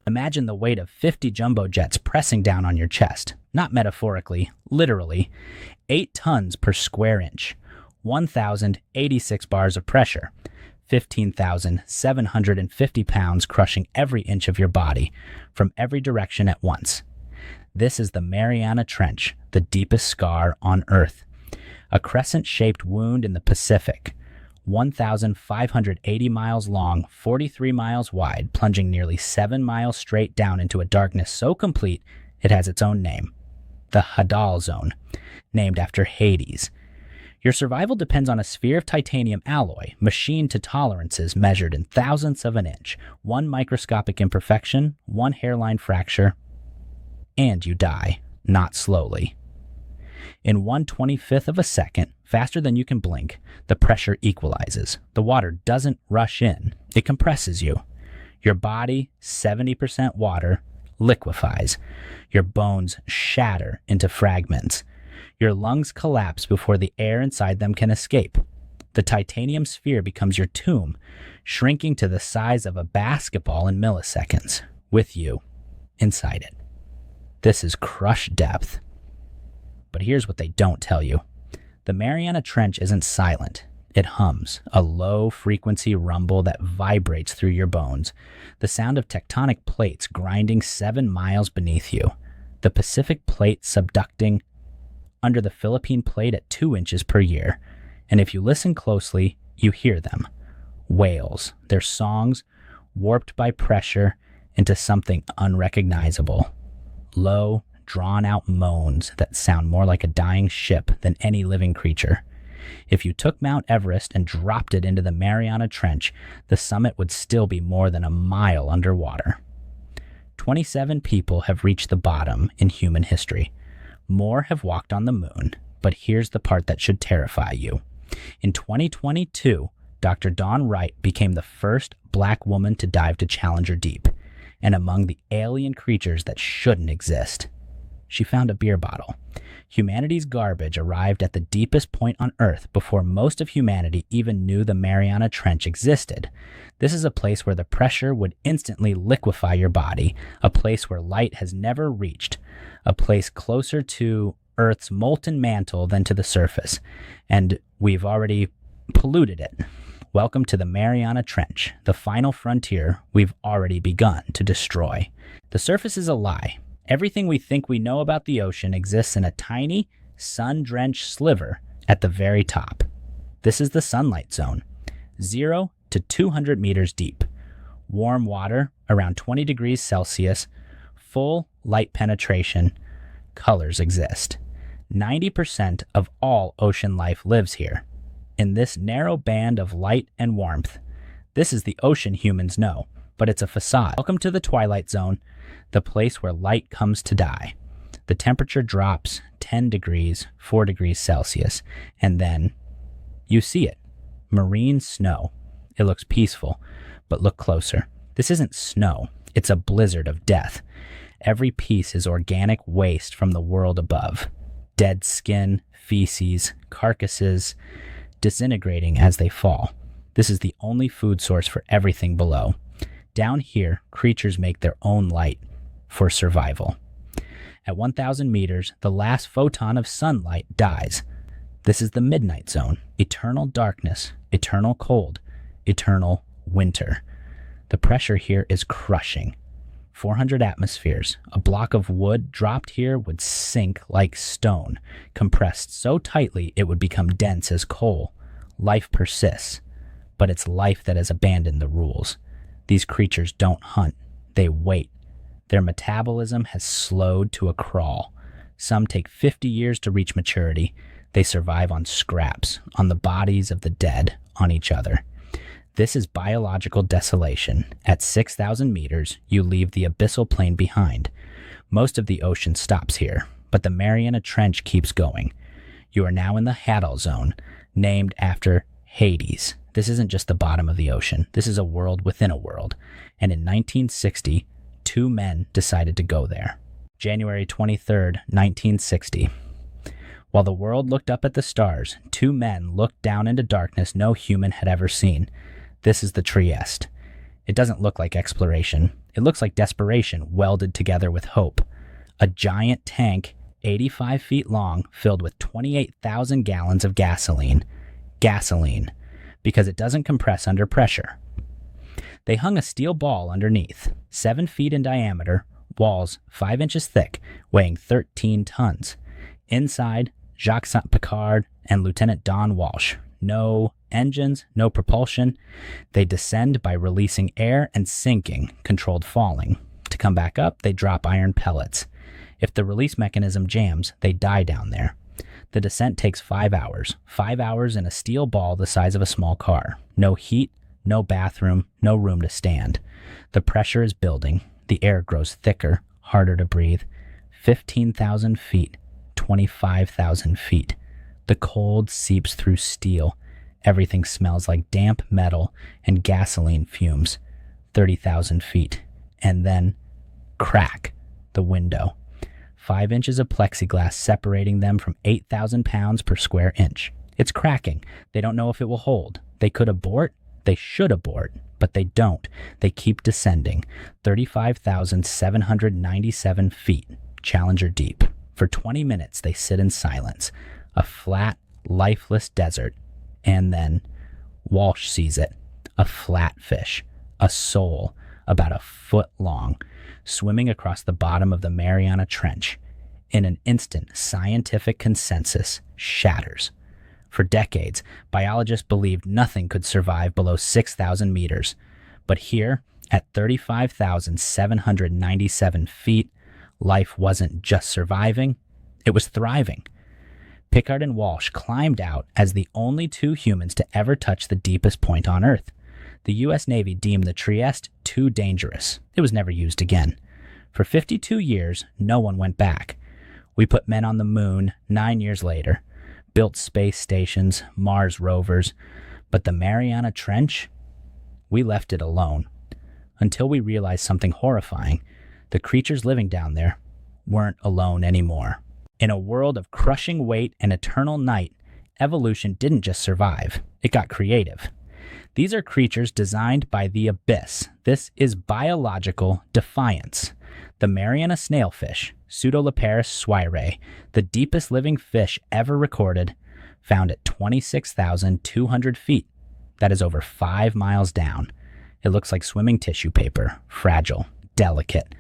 Imagine the weight of 50 jumbo jets pressing down on your chest, not metaphorically, literally, 8 tons per square inch, 1,086 bars of pressure, 15,750 pounds crushing every inch of your body from every direction at once. This is the Mariana Trench, the deepest scar on Earth. A crescent-shaped wound in the Pacific, 1,580 miles long, 43 miles wide, plunging nearly 7 miles straight down into a darkness so complete it has its own name, the Hadal Zone, named after Hades. Your survival depends on a sphere of titanium alloy, machined to tolerances measured in thousandths of an inch, one microscopic imperfection, one hairline fracture, and you die, not slowly. In 1/25th of a second, faster than you can blink, the pressure equalizes. The water doesn't rush in, it compresses you. Your body, 70% water, liquefies. Your bones shatter into fragments. Your lungs collapse before the air inside them can escape. The titanium sphere becomes your tomb, shrinking to the size of a basketball in milliseconds, with you inside it. This is crush depth. But here's what they don't tell you. The Mariana Trench isn't silent. It hums, a low-frequency rumble that vibrates through your bones, the sound of tectonic plates grinding 7 miles beneath you, the Pacific plate subducting under the Philippine plate at 2 inches per year. And if you listen closely, you hear them. Wails, their songs warped by pressure into something unrecognizable. Low, drawn-out moans that sound more like a dying ship than any living creature. If you took Mount Everest and dropped it into the Mariana Trench, the summit would still be more than a mile underwater. 27 people have reached the bottom in human history. More have walked on the moon, but here's the part that should terrify you. In 2022, Dr. Dawn Wright became the first Black woman to dive to Challenger Deep, and among the alien creatures that shouldn't exist. She found a beer bottle. Humanity's garbage arrived at the deepest point on Earth before most of humanity even knew the Mariana Trench existed. This is a place where the pressure would instantly liquefy your body, a place where light has never reached, a place closer to Earth's molten mantle than to the surface, and we've already polluted it. Welcome to the Mariana Trench, the final frontier we've already begun to destroy. The surface is a lie. Everything we think we know about the ocean exists in a tiny, sun-drenched sliver at the very top. This is the sunlight zone, 0 to 200 meters deep. Warm water, around 20 degrees Celsius, full light penetration, colors exist. 90% of all ocean life lives here. In this narrow band of light and warmth, this is the ocean humans know, but it's a facade. Welcome to the twilight zone, the place where light comes to die. The temperature drops 10 degrees, 4 degrees Celsius, and then you see it. Marine snow. It looks peaceful, but look closer. This isn't snow. It's a blizzard of death. Every piece is organic waste from the world above. Dead skin, feces, carcasses, disintegrating as they fall. This is the only food source for everything below. Down here, creatures make their own light for survival. At 1,000 meters, the last photon of sunlight dies. This is the midnight zone, eternal darkness, eternal cold, eternal winter. The pressure here is crushing. 400 atmospheres. A block of wood dropped here would sink like stone, compressed so tightly it would become dense as coal. Life persists, but it's life that has abandoned the rules. These creatures don't hunt, they wait. Their metabolism has slowed to a crawl. Some take 50 years to reach maturity. They survive on scraps, on the bodies of the dead, on each other. This is biological desolation. At 6,000 meters, you leave the abyssal plain behind. Most of the ocean stops here, but the Mariana Trench keeps going. You are now in the Hadal Zone, named after Hades. This isn't just the bottom of the ocean. This is a world within a world. And in 1960, 2 men decided to go there. January 23rd, 1960. While the world looked up at the stars, 2 men looked down into darkness no human had ever seen. This is the Trieste. It doesn't look like exploration. It looks like desperation welded together with hope. A giant tank, 85 feet long, filled with 28,000 gallons of gasoline. Gasoline, because it doesn't compress under pressure. They hung a steel ball underneath, 7 feet in diameter, walls 5 inches thick, weighing 13 tons. Inside, Jacques St-Picard and Lieutenant Don Walsh. No engines, no propulsion. They descend by releasing air and sinking, controlled falling. To come back up, they drop iron pellets. If the release mechanism jams, they die down there. The descent takes 5 hours. 5 hours in a steel ball the size of a small car. No heat, no bathroom, no room to stand. The pressure is building. The air grows thicker, harder to breathe. 15,000 feet, 25,000 feet. The cold seeps through steel. Everything smells like damp metal and gasoline fumes. 30,000 feet. And then, crack, the window. 5 inches of plexiglass separating them from 8,000 pounds per square inch. It's cracking. They don't know if it will hold. They could abort. They should abort. But they don't. They keep descending. 35,797 feet. Challenger deep. For 20 minutes, they sit in silence. A flat, lifeless desert. And then Walsh sees it. A flatfish. A sole, about a foot long, swimming across the bottom of the Mariana Trench. In an instant, scientific consensus shatters. For decades, biologists believed nothing could survive below 6,000 meters. But here, at 35,797 feet, life wasn't just surviving, it was thriving. Pickard and Walsh climbed out as the only two humans to ever touch the deepest point on Earth. The U.S. Navy deemed the Trieste too dangerous. It was never used again. For 52 years, no one went back. We put men on the moon 9 years later, built space stations, Mars rovers, but the Mariana Trench, we left it alone. Until we realized something horrifying. The creatures living down there weren't alone anymore. In a world of crushing weight and eternal night, evolution didn't just survive, it got creative. These are creatures designed by the abyss. This is biological defiance. The Mariana Snailfish, Pseudoleparus swirae, the deepest living fish ever recorded, found at 26,200 feet. That is over 5 miles down. It looks like swimming tissue paper, fragile, delicate,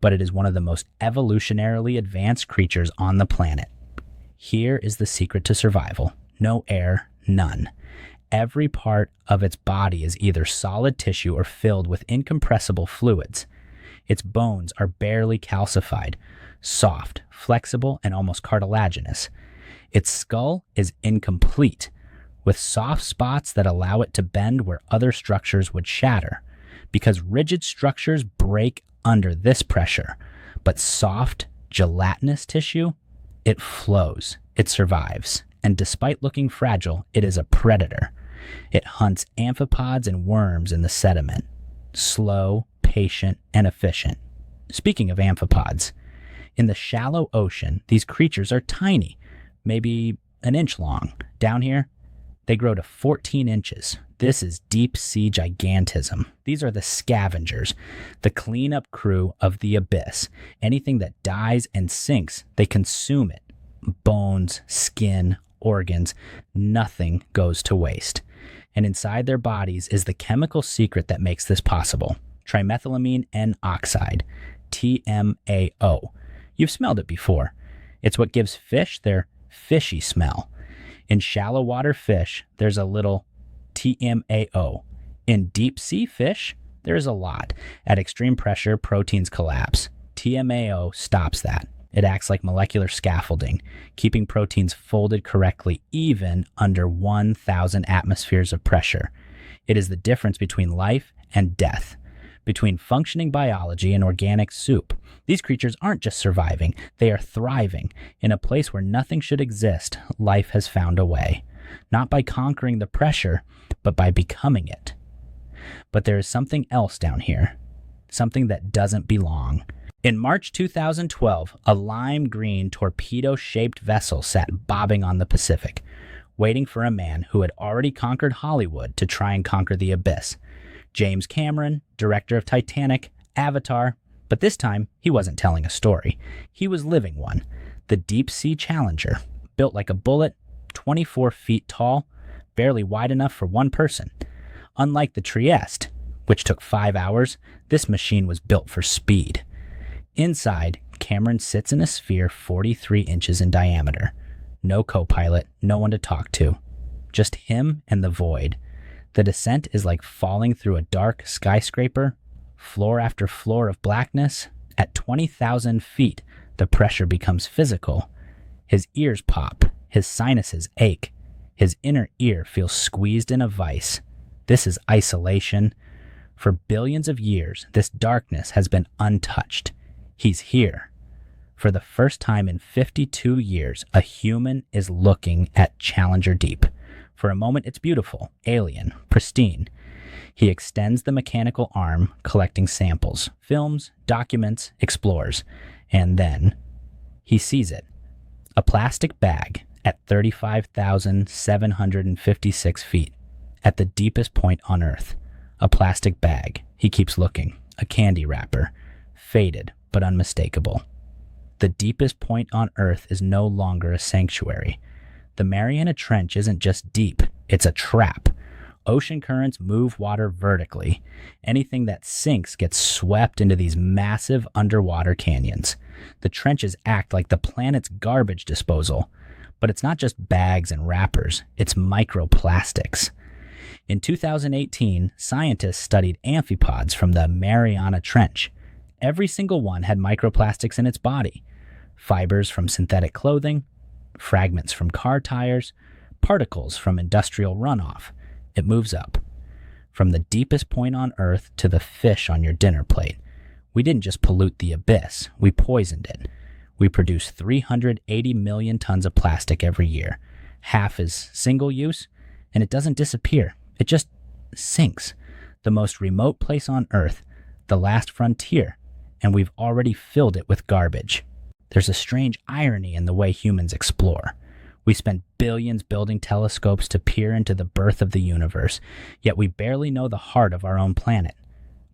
but it is one of the most evolutionarily advanced creatures on the planet. Here is the secret to survival. No air, none. Every part of its body is either solid tissue or filled with incompressible fluids. Its bones are barely calcified, soft, flexible, and almost cartilaginous. Its skull is incomplete, with soft spots that allow it to bend where other structures would shatter, because rigid structures break under this pressure, but soft, gelatinous tissue, it flows, it survives, and despite looking fragile, it is a predator. It hunts amphipods and worms in the sediment. Slow, patient, and efficient. Speaking of amphipods, in the shallow ocean, these creatures are tiny, maybe an inch long. Down here, they grow to 14 inches. This is deep sea gigantism. These are the scavengers, the cleanup crew of the abyss. Anything that dies and sinks, they consume it. Bones, skin, organs, nothing goes to waste. And inside their bodies is the chemical secret that makes this possible. Trimethylamine N-oxide, TMAO. You've smelled it before. It's what gives fish their fishy smell. In shallow water fish, there's a little TMAO. In deep sea fish, there's a lot. At extreme pressure, proteins collapse. TMAO stops that. It acts like molecular scaffolding, keeping proteins folded correctly even under 1,000 atmospheres of pressure. It is the difference between life and death, between functioning biology and organic soup. These creatures aren't just surviving, they are thriving. In a place where nothing should exist, life has found a way. Not by conquering the pressure, but by becoming it. But there is something else down here, something that doesn't belong. In March 2012, a lime green torpedo-shaped vessel sat bobbing on the Pacific, waiting for a man who had already conquered Hollywood to try and conquer the abyss. James Cameron, director of Titanic, Avatar, but this time he wasn't telling a story. He was living one. The Deep Sea Challenger, built like a bullet, 24 feet tall, barely wide enough for one person. Unlike the Trieste, which took 5 hours, this machine was built for speed. Inside, Cameron sits in a sphere 43 inches in diameter. No co-pilot, no one to talk to. Just him and the void. The descent is like falling through a dark skyscraper, floor after floor of blackness. At 20,000 feet, the pressure becomes physical. His ears pop, his sinuses ache. His inner ear feels squeezed in a vice. This is isolation. For billions of years, this darkness has been untouched. He's here. For the first time in 52 years, a human is looking at Challenger Deep. For a moment, it's beautiful, alien, pristine. He extends the mechanical arm, collecting samples, films, documents, explores, and then he sees it. A plastic bag at 35,756 feet, at the deepest point on Earth. A plastic bag. He keeps looking. A candy wrapper. Faded, but unmistakable. The deepest point on Earth is no longer a sanctuary. The Mariana Trench isn't just deep, it's a trap. Ocean currents move water vertically. Anything that sinks gets swept into these massive underwater canyons. The trenches act like the planet's garbage disposal. But it's not just bags and wrappers, it's microplastics. In 2018, scientists studied amphipods from the Mariana Trench. Every single one had microplastics in its body. Fibers from synthetic clothing, fragments from car tires, particles from industrial runoff. It moves up. From the deepest point on Earth to the fish on your dinner plate. We didn't just pollute the abyss, we poisoned it. We produce 380 million tons of plastic every year. Half is single use, and it doesn't disappear. It just sinks. The most remote place on Earth, the last frontier, and we've already filled it with garbage. There's a strange irony in the way humans explore. We spend billions building telescopes to peer into the birth of the universe, yet we barely know the heart of our own planet.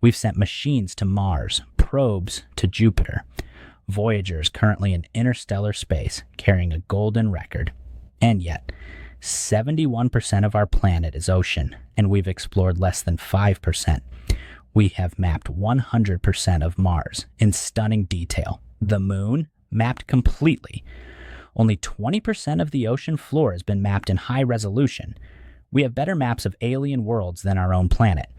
We've sent machines to Mars, probes to Jupiter. Voyagers currently in interstellar space, carrying a golden record. And yet, 71% of our planet is ocean, and we've explored less than 5%. We have mapped 100% of Mars in stunning detail. The moon, mapped completely. Only 20% of the ocean floor has been mapped in high resolution. We have better maps of alien worlds than our own planet.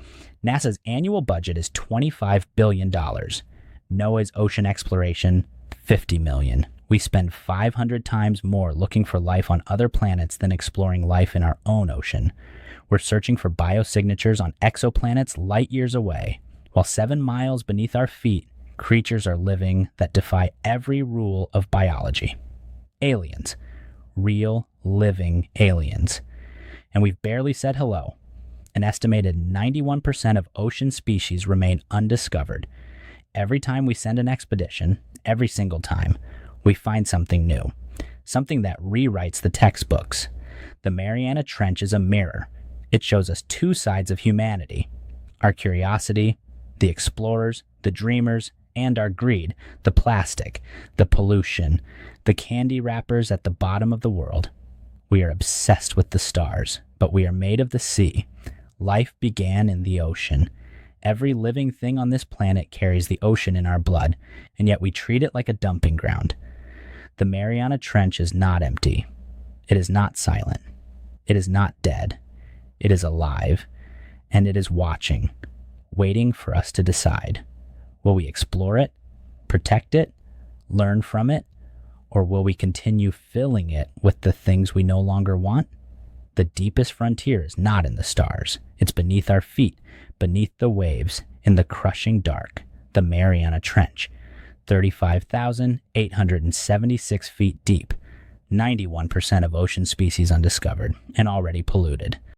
NASA's annual budget is $25 billion. NOAA's ocean exploration, $50 million. We spend 500 times more looking for life on other planets than exploring life in our own ocean. We're searching for biosignatures on exoplanets light years away. While 7 miles beneath our feet, creatures are living that defy every rule of biology. Aliens. Real, living aliens. And we've barely said hello. An estimated 91% of ocean species remain undiscovered. Every time we send an expedition, every single time, we find something new. Something that rewrites the textbooks. The Mariana Trench is a mirror. It shows us two sides of humanity. Our curiosity, the explorers, the dreamers, and our greed, the plastic, the pollution, the candy wrappers at the bottom of the world. We are obsessed with the stars, but we are made of the sea. Life began in the ocean. Every living thing on this planet carries the ocean in our blood, and yet we treat it like a dumping ground. The Mariana Trench is not empty. It is not silent. It is not dead. It is alive, and it is watching, waiting for us to decide. Will we explore it, protect it, learn from it, or will we continue filling it with the things we no longer want? The deepest frontier is not in the stars. It's beneath our feet, beneath the waves, in the crushing dark, the Mariana Trench, 35,876 feet deep, 91% of ocean species undiscovered and already polluted.